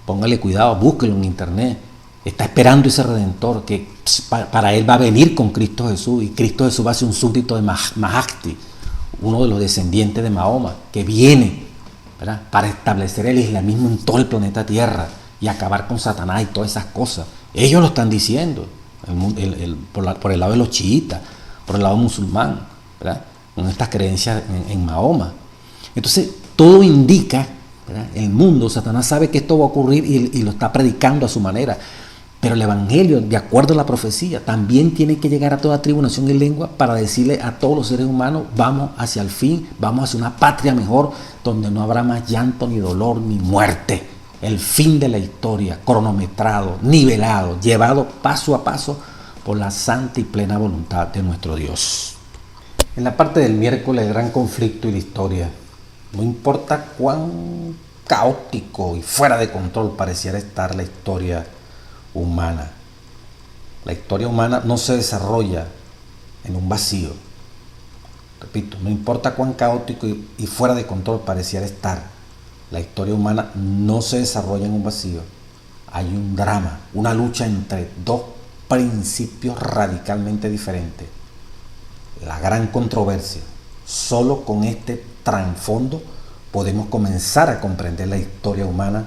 Póngale cuidado, búsquelo en internet. Está esperando ese Redentor que para él va a venir con Cristo Jesús, y Cristo Jesús va a ser un súbdito de Mahdi, uno de los descendientes de Mahoma, que viene, ¿verdad?, para establecer el islamismo en todo el planeta Tierra y acabar con Satanás y todas esas cosas. Ellos lo están diciendo, por el lado de los chiitas, por el lado musulmán, ¿verdad?, con estas creencias en Mahoma. Entonces, todo indica, ¿verdad?, el mundo, Satanás sabe que esto va a ocurrir y lo está predicando a su manera. Pero el evangelio, de acuerdo a la profecía, también tiene que llegar a toda tribu, nación y lengua para decirle a todos los seres humanos: vamos hacia el fin, vamos hacia una patria mejor, donde no habrá más llanto, ni dolor, ni muerte. El fin de la historia, cronometrado, nivelado, llevado paso a paso por la santa y plena voluntad de nuestro Dios. En la parte del miércoles, el gran conflicto y la historia. No importa cuán caótico y fuera de control pareciera estar la historia humana. La historia humana no se desarrolla en un vacío. Repito, no importa cuán caótico y fuera de control pareciera estar, la historia humana no se desarrolla en un vacío. Hay un drama, una lucha entre dos principios radicalmente diferentes. La gran controversia. Solo con este trasfondo podemos comenzar a comprender la historia humana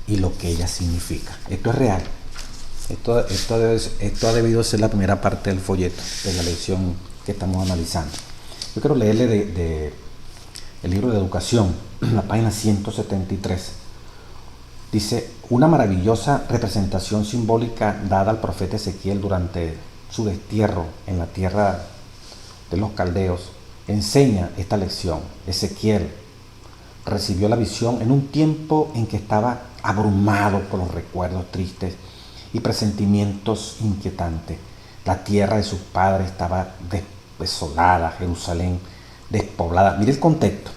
y lo que ella significa. Esto es real. Esto ha debido ser la primera parte del folleto, de la lección que estamos analizando. Yo quiero leerle el libro de educación, la página 173. Dice, una maravillosa representación simbólica dada al profeta Ezequiel durante su destierro en la tierra de los caldeos enseña esta lección. Ezequiel recibió la visión en un tiempo en que estaba abrumado por los recuerdos tristes y presentimientos inquietantes. La tierra de sus padres estaba desolada, Jerusalén despoblada. Mire el contexto.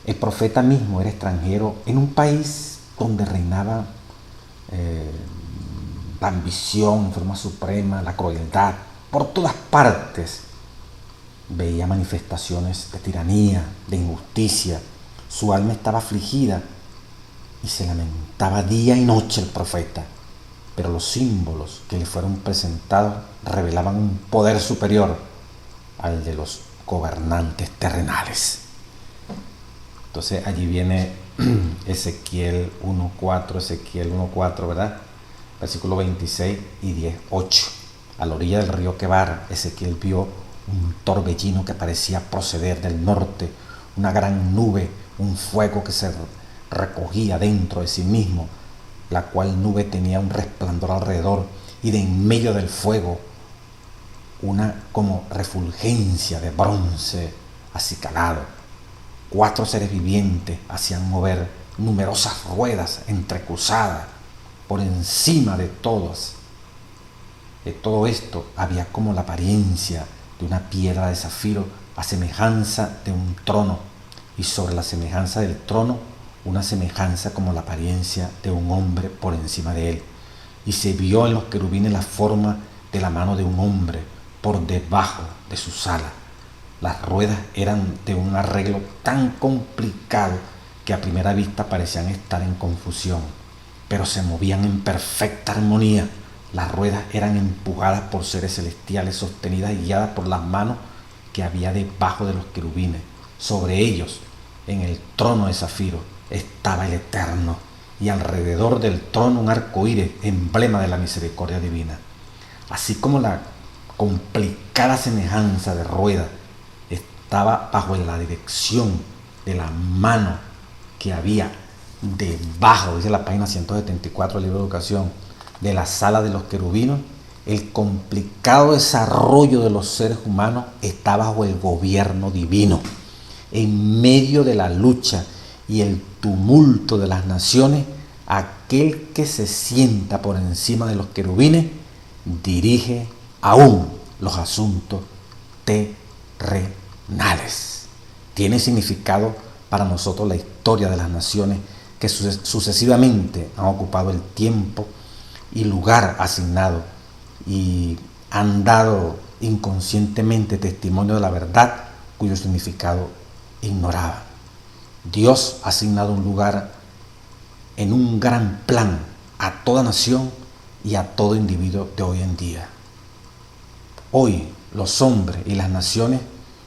El profeta mismo era extranjero en un país donde reinaba la ambición en forma suprema, la crueldad. Por todas partes veía manifestaciones de tiranía, de injusticia. Su alma estaba afligida y se lamentaba día y noche el profeta. Pero los símbolos que le fueron presentados revelaban un poder superior al de los gobernantes terrenales. Entonces allí viene Ezequiel 1.4, ¿verdad? Versículo 26 y 10.8. A la orilla del río Quebar, Ezequiel vio un torbellino que parecía proceder del norte, una gran nube, un fuego que se recogía dentro de sí mismo, la cual nube tenía un resplandor alrededor, y de en medio del fuego una como refulgencia de bronce acicalado. 4 seres vivientes hacían mover numerosas ruedas entrecruzadas. Por encima de todo esto había como la apariencia de una piedra de zafiro a semejanza de un trono, y sobre la semejanza del trono una semejanza como la apariencia de un hombre por encima de él. Y se vio en los querubines la forma de la mano de un hombre por debajo de sus alas. Las ruedas eran de un arreglo tan complicado que a primera vista parecían estar en confusión, pero se movían en perfecta armonía. Las ruedas eran empujadas por seres celestiales, sostenidas y guiadas por las manos que había debajo de los querubines. Sobre ellos, en el trono de zafiro, estaba el Eterno, y alrededor del trono un arco iris, emblema de la misericordia divina. Así como la complicada semejanza de rueda estaba bajo la dirección de la mano que había debajo, dice la página 174 del libro de Educación, de la sala de los querubinos, el complicado desarrollo de los seres humanos está bajo el gobierno divino. En medio de la lucha y el tumulto de las naciones, aquel que se sienta por encima de los querubines dirige aún los asuntos terrenales. Tiene significado para nosotros la historia de las naciones que sucesivamente han ocupado el tiempo y lugar asignado y han dado inconscientemente testimonio de la verdad cuyo significado ignoraban. Dios ha asignado un lugar en un gran plan a toda nación y a todo individuo de hoy en día. Hoy los hombres y las naciones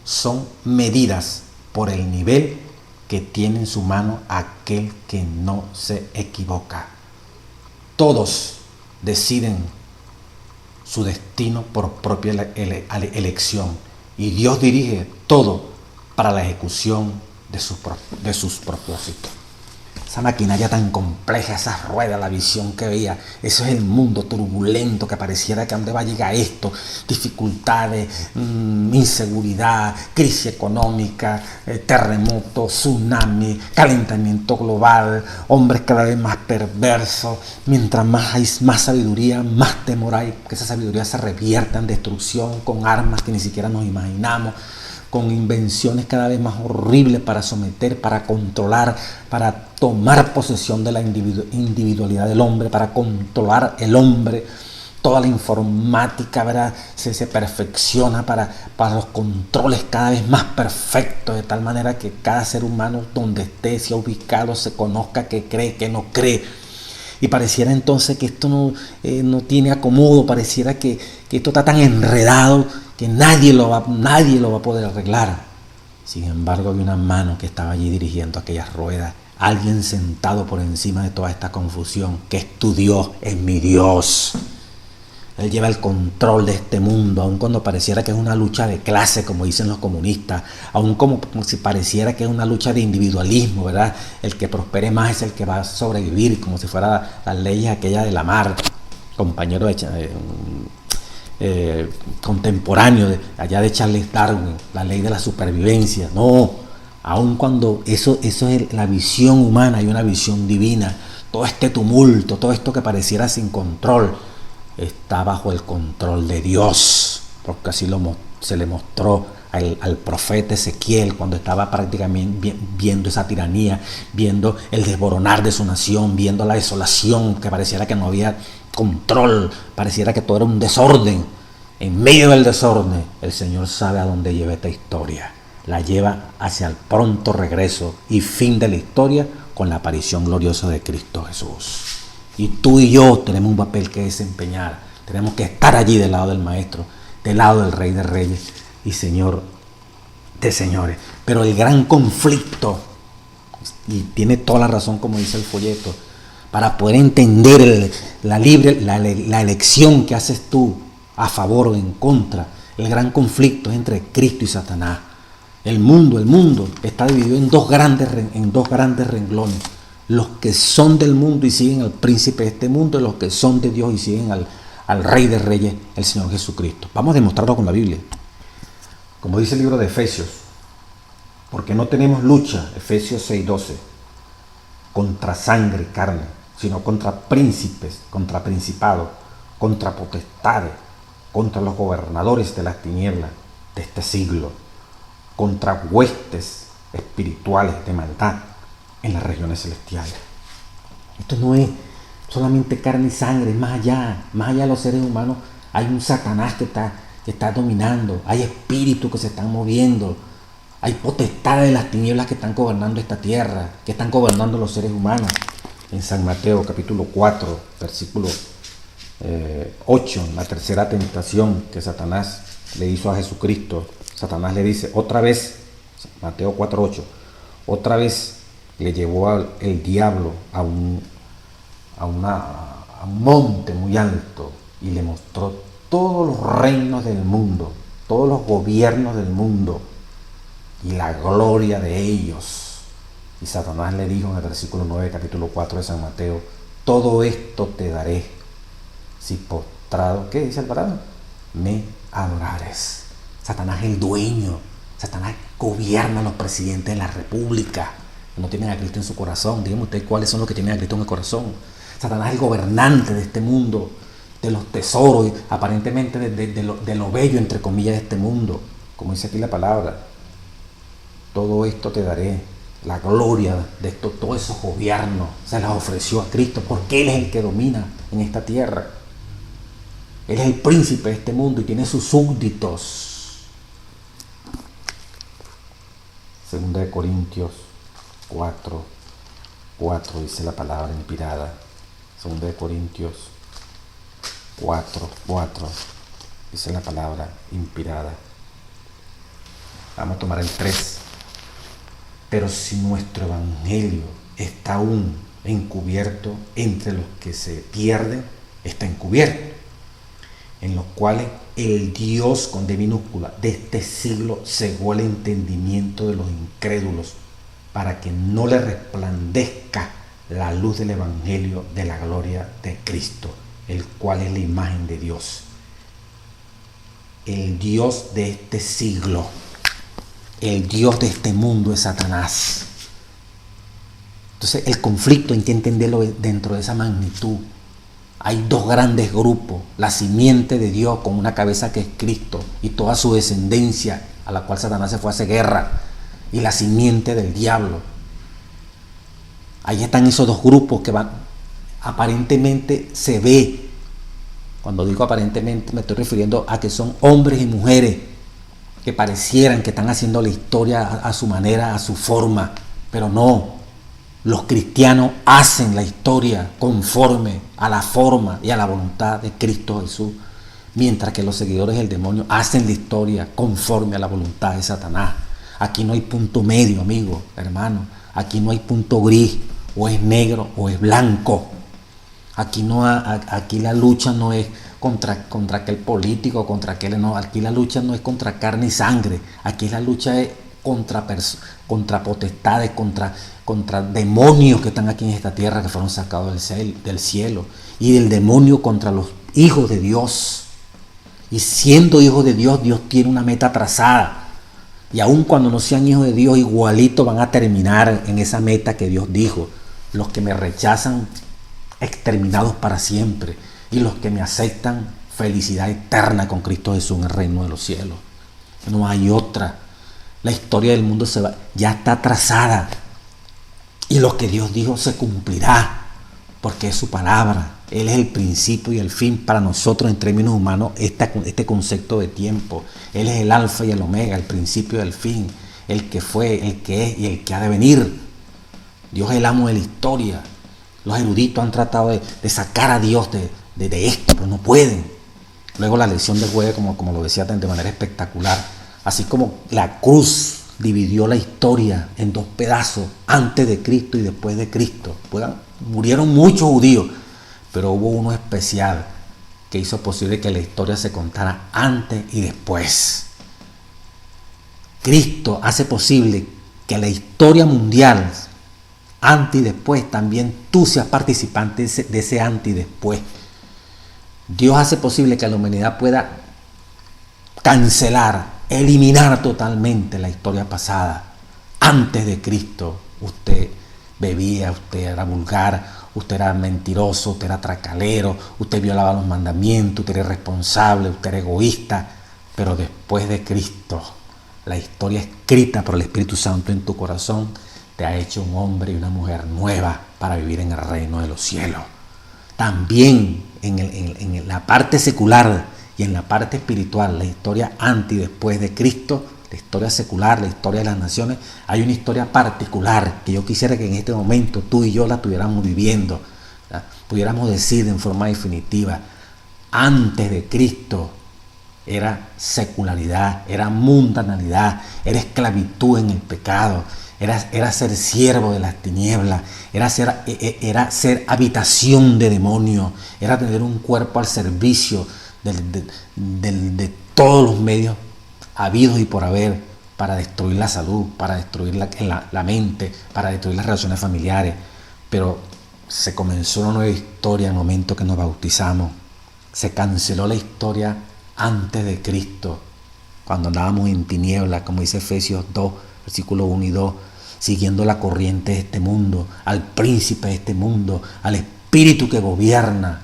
son medidas por el nivel que tiene en su mano aquel que no se equivoca. Todos deciden su destino por propia elección, y Dios dirige todo para la ejecución de sus propósitos. Esa maquinaria tan compleja, esas ruedas, la visión que veía, eso es el mundo turbulento que pareciera que a dónde va a llegar esto, dificultades, inseguridad, crisis económica, terremoto, tsunami, calentamiento global, hombres cada vez más perversos. Mientras más hay más sabiduría, más temor hay que esa sabiduría se revierta en destrucción con armas que ni siquiera nos imaginamos, con invenciones cada vez más horribles para someter, para controlar, para tomar posesión de la individualidad del hombre, para controlar el hombre. Toda la informática, ¿verdad?, se perfecciona para los controles cada vez más perfectos, de tal manera que cada ser humano donde esté, sea ubicado, se conozca qué cree, qué no cree. Y pareciera entonces que esto no tiene acomodo, pareciera que esto está tan enredado que nadie lo va a poder arreglar. Sin embargo, había una mano que estaba allí dirigiendo aquellas ruedas, alguien sentado por encima de toda esta confusión, que es tu Dios, es mi Dios. Él lleva el control de este mundo, aun cuando pareciera que es una lucha de clase, como dicen los comunistas, aun como si pareciera que es una lucha de individualismo, ¿verdad? El que prospere más es el que va a sobrevivir, como si fuera las leyes aquellas de la mar, compañero contemporáneo allá de Charles Darwin, la ley de la supervivencia. No, aun cuando eso es la visión humana y una visión divina, todo este tumulto, todo esto que pareciera sin control, está bajo el control de Dios, porque así se le mostró al profeta Ezequiel cuando estaba prácticamente viendo esa tiranía, viendo el desboronar de su nación, viendo la desolación, que pareciera que no había control, pareciera que todo era un desorden. En medio del desorden, el Señor sabe a dónde lleva esta historia. La lleva hacia el pronto regreso y fin de la historia con la aparición gloriosa de Cristo Jesús. Y tú y yo tenemos un papel que desempeñar. Tenemos que estar allí del lado del Maestro, del lado del Rey de Reyes y Señor de Señores. Pero el gran conflicto, y tiene toda la razón como dice el folleto, para poder entender la elección que haces tú a favor o en contra, el gran conflicto es entre Cristo y Satanás. El mundo está dividido en dos grandes renglones. Los que son del mundo y siguen al príncipe de este mundo, y los que son de Dios y siguen al Rey de Reyes, el Señor Jesucristo. Vamos a demostrarlo con la Biblia. Como dice el libro de Efesios, porque no tenemos lucha, Efesios 6:12, contra sangre y carne, sino contra príncipes, contra principados, contra potestades, contra los gobernadores de las tinieblas de este siglo, contra huestes espirituales de maldad en las regiones celestiales. Esto no es solamente carne y sangre, es más allá de los seres humanos. Hay un Satanás que está dominando, hay espíritus que se están moviendo, hay potestades de las tinieblas que están gobernando esta tierra, que están gobernando los seres humanos. En San Mateo capítulo 4, versículo 8, la tercera tentación que Satanás le hizo a Jesucristo, Satanás le dice otra vez, Mateo 4:8, otra vez le llevó el diablo a un monte muy alto y le mostró todos los reinos del mundo, todos los gobiernos del mundo y la gloria de ellos. Y Satanás le dijo en el versículo 9, capítulo 4 de San Mateo, todo esto te daré si postrado, ¿qué dice el parado? Me adorares. Satanás es el dueño, Satanás gobierna a los presidentes de la república. No tienen a Cristo en su corazón. Díganme ustedes cuáles son los que tienen a Cristo en el corazón. Satanás es el gobernante de este mundo, de los tesoros, aparentemente de lo bello, entre comillas, de este mundo. Como dice aquí la palabra, todo esto te daré, la gloria de esto, todos esos gobiernos se las ofreció a Cristo, porque Él es el que domina en esta tierra. Él es el príncipe de este mundo y tiene sus súbditos. Segunda de Corintios 4:4 dice la palabra inspirada. Segunda de Corintios 4:4 dice la palabra inspirada. Vamos a tomar el 3. Pero si nuestro evangelio está aún encubierto entre los que se pierden, está encubierto, en los cuales el Dios con D minúscula de este siglo cegó el entendimiento de los incrédulos para que no le resplandezca la luz del evangelio de la gloria de Cristo, el cual es la imagen de Dios. El Dios de este siglo, el Dios de este mundo es Satanás. Entonces el conflicto hay que entenderlo dentro de esa magnitud. Hay dos grandes grupos, la simiente de Dios con una cabeza que es Cristo y toda su descendencia a la cual Satanás se fue a hacer guerra, y la simiente del diablo. Ahí están esos dos grupos que van, aparentemente se ve, cuando digo aparentemente me estoy refiriendo a que son hombres y mujeres que parecieran que están haciendo la historia a su manera, a su forma, pero no. Los cristianos hacen la historia conforme a la forma y a la voluntad de Cristo Jesús, mientras que los seguidores del demonio hacen la historia conforme a la voluntad de Satanás. Aquí no hay punto medio, amigo, hermano. Aquí no hay punto gris, o es negro o es blanco. Aquí la lucha no es contra aquel político, contra aquel, no, aquí la lucha no es contra carne y sangre, aquí la lucha es contra potestades, contra demonios que están aquí en esta tierra, que fueron sacados del cielo, y del demonio contra los hijos de Dios. Y siendo hijos de Dios, Dios tiene una meta trazada, y aun cuando no sean hijos de Dios, igualito van a terminar en esa meta que Dios dijo: los que me rechazan, exterminados para siempre, y los que me aceptan, felicidad eterna con Cristo Jesús en el reino de los cielos. No hay otra. La historia del mundo ya está trazada, y lo que Dios dijo se cumplirá, porque es su palabra. Él es el principio y el fin para nosotros en términos humanos, este concepto de tiempo. Él es el alfa y el omega, el principio y el fin, el que fue, el que es y el que ha de venir. Dios es el amo de la historia. Los eruditos han tratado de sacar a Dios de esto, pero no pueden. Luego la lección de Goethe, como lo decía de manera espectacular, así como la cruz dividió la historia en dos pedazos, antes de Cristo y después de Cristo. Murieron muchos judíos, pero hubo uno especial que hizo posible que la historia se contara antes y después. Cristo hace posible que la historia mundial, antes y después, también tú seas participante de ese antes y después. Dios hace posible que la humanidad pueda cancelar, eliminar totalmente la historia pasada. Antes de Cristo, usted bebía, usted era vulgar, usted era mentiroso, usted era tracalero, usted violaba los mandamientos, usted era irresponsable, usted era egoísta. Pero después de Cristo, la historia escrita por el Espíritu Santo en tu corazón te ha hecho un hombre y una mujer nueva para vivir en el reino de los cielos. También en la parte secular y en la parte espiritual, la historia antes y después de Cristo, la historia secular, la historia de las naciones, hay una historia particular que yo quisiera que en este momento tú y yo la estuviéramos viviendo, ¿verdad? Pudiéramos decir en forma definitiva: antes de Cristo era secularidad, era mundanalidad, era esclavitud en el pecado, era ser siervo de las tinieblas, era ser habitación de demonios, era tener un cuerpo al servicio de todos los medios habidos y por haber para destruir la salud, para destruir la mente, para destruir las relaciones familiares. Pero se comenzó una nueva historia en el momento que nos bautizamos. Se canceló la historia antes de Cristo, cuando andábamos en tinieblas, como dice Efesios 2, versículos 1 y 2, siguiendo la corriente de este mundo, al príncipe de este mundo, al espíritu que gobierna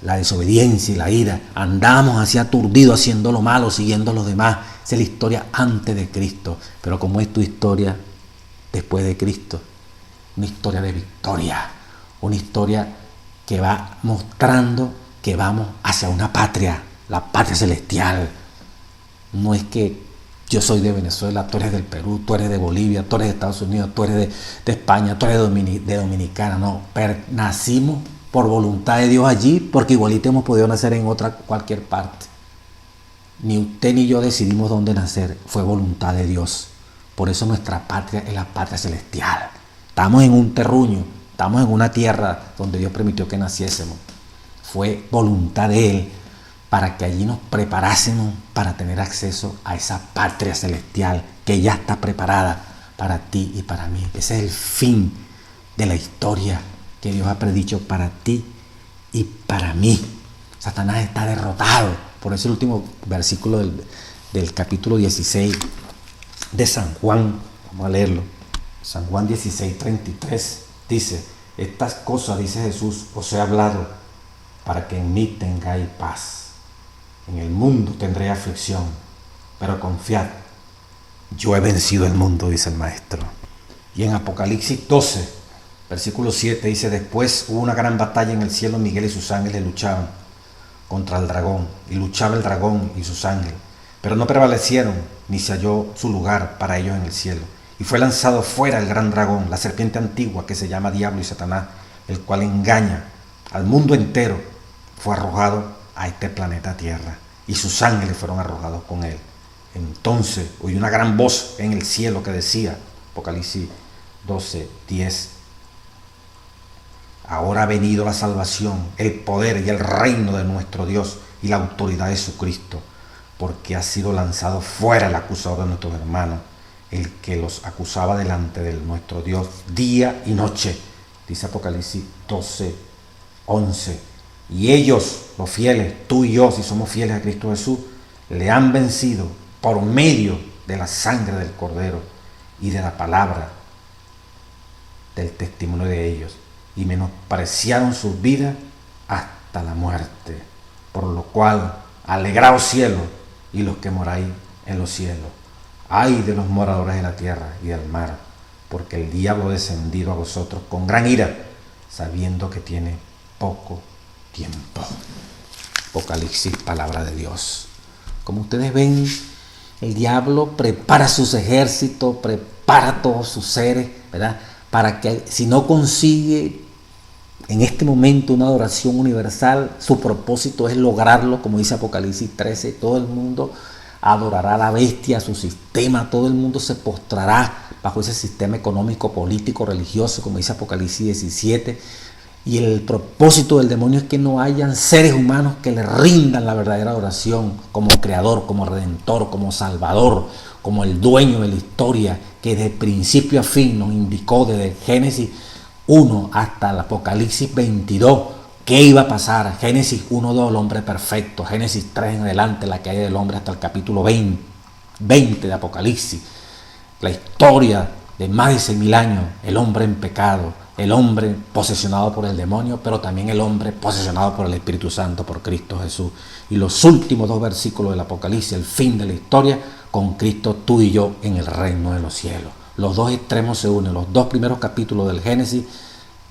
la desobediencia y la ira. Andamos así aturdidos, haciendo lo malo, siguiendo a los demás. Esa es la historia antes de Cristo. Pero ¿cómo es tu historia después de Cristo? Una historia de victoria, una historia que va mostrando que vamos hacia una patria, la patria celestial. No es que yo soy de Venezuela, tú eres del Perú, tú eres de Bolivia, tú eres de Estados Unidos, tú eres de España, tú eres de Dominicana. No, pero nacimos por voluntad de Dios allí, porque igualito hemos podido nacer en cualquier parte. Ni usted ni yo decidimos dónde nacer, fue voluntad de Dios. Por eso nuestra patria es la patria celestial. Estamos en un terruño, estamos en una tierra donde Dios permitió que naciésemos. Fue voluntad de Él para que allí nos preparásemos para tener acceso a esa patria celestial que ya está preparada para ti y para mí. Ese es el fin de la historia que Dios ha predicho para ti y para mí. Satanás está derrotado. Por eso el último versículo del capítulo 16 de San Juan, vamos a leerlo. San Juan 16:33 dice: estas cosas, dice Jesús, os he hablado para que en mí tengáis paz. En el mundo tendré aflicción, pero confiad, yo he vencido el mundo, dice el Maestro. Y en Apocalipsis 12, versículo 7 dice: después hubo una gran batalla en el cielo, Miguel y sus ángeles luchaban contra el dragón, y luchaba el dragón y sus ángeles, pero no prevalecieron, ni se halló su lugar para ellos en el cielo. Y fue lanzado fuera el gran dragón, la serpiente antigua, que se llama Diablo y Satanás, el cual engaña al mundo entero. Fue arrojado a este planeta Tierra, y sus ángeles fueron arrojados con él. Entonces oí una gran voz en el cielo que decía, Apocalipsis 12:10, ahora ha venido la salvación, el poder y el reino de nuestro Dios y la autoridad de Jesucristo, porque ha sido lanzado fuera el acusador de nuestros hermanos, el que los acusaba delante de nuestro Dios día y noche. Dice Apocalipsis 12:11. Y ellos, los fieles, tú y yo, si somos fieles a Cristo Jesús, le han vencido por medio de la sangre del Cordero y de la palabra del testimonio de ellos, y menospreciaron sus vidas hasta la muerte. Por lo cual, alegraos cielos y los que moráis en los cielos. Ay de los moradores de la tierra y del mar, porque el diablo ha descendido a vosotros con gran ira, sabiendo que tiene poco tiempo. Apocalipsis, palabra de Dios. Como ustedes ven, el diablo prepara sus ejércitos, prepara todos sus seres, ¿verdad? Para que si no consigue en este momento una adoración universal, su propósito es lograrlo, como dice Apocalipsis 13, todo el mundo adorará a la bestia, a su sistema, todo el mundo se postrará bajo ese sistema económico, político, religioso, como dice Apocalipsis 17, y el propósito del demonio es que no hayan seres humanos que le rindan la verdadera adoración como creador, como redentor, como salvador, como el dueño de la historia, que de principio a fin nos indicó desde Génesis 1 hasta el Apocalipsis 22 qué iba a pasar. Génesis 1:2, el hombre perfecto. Génesis 3 en adelante, la caída del hombre, hasta el capítulo 20 de Apocalipsis. La historia de más de 6.000 años, el hombre en pecado, el hombre posesionado por el demonio, pero también el hombre posesionado por el Espíritu Santo, por Cristo Jesús. Y los últimos 2 versículos del Apocalipsis, el fin de la historia, con Cristo tú y yo en el reino de los cielos. Los dos extremos se unen, los 2 primeros capítulos del Génesis,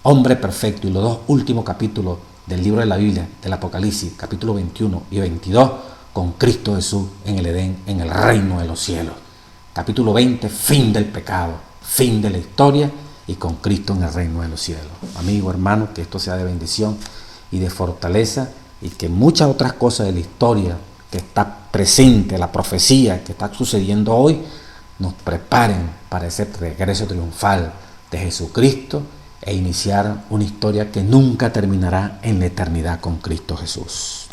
hombre perfecto, y los 2 últimos capítulos del libro de la Biblia, del Apocalipsis, capítulo 21 y 22, con Cristo Jesús en el Edén, en el reino de los cielos. Capítulo 20, fin del pecado, fin de la historia, y con Cristo en el reino de los cielos. Amigo, hermano, que esto sea de bendición y de fortaleza, y que muchas otras cosas de la historia que está presente, la profecía que está sucediendo hoy, nos preparen para ese regreso triunfal de Jesucristo e iniciar una historia que nunca terminará en la eternidad con Cristo Jesús.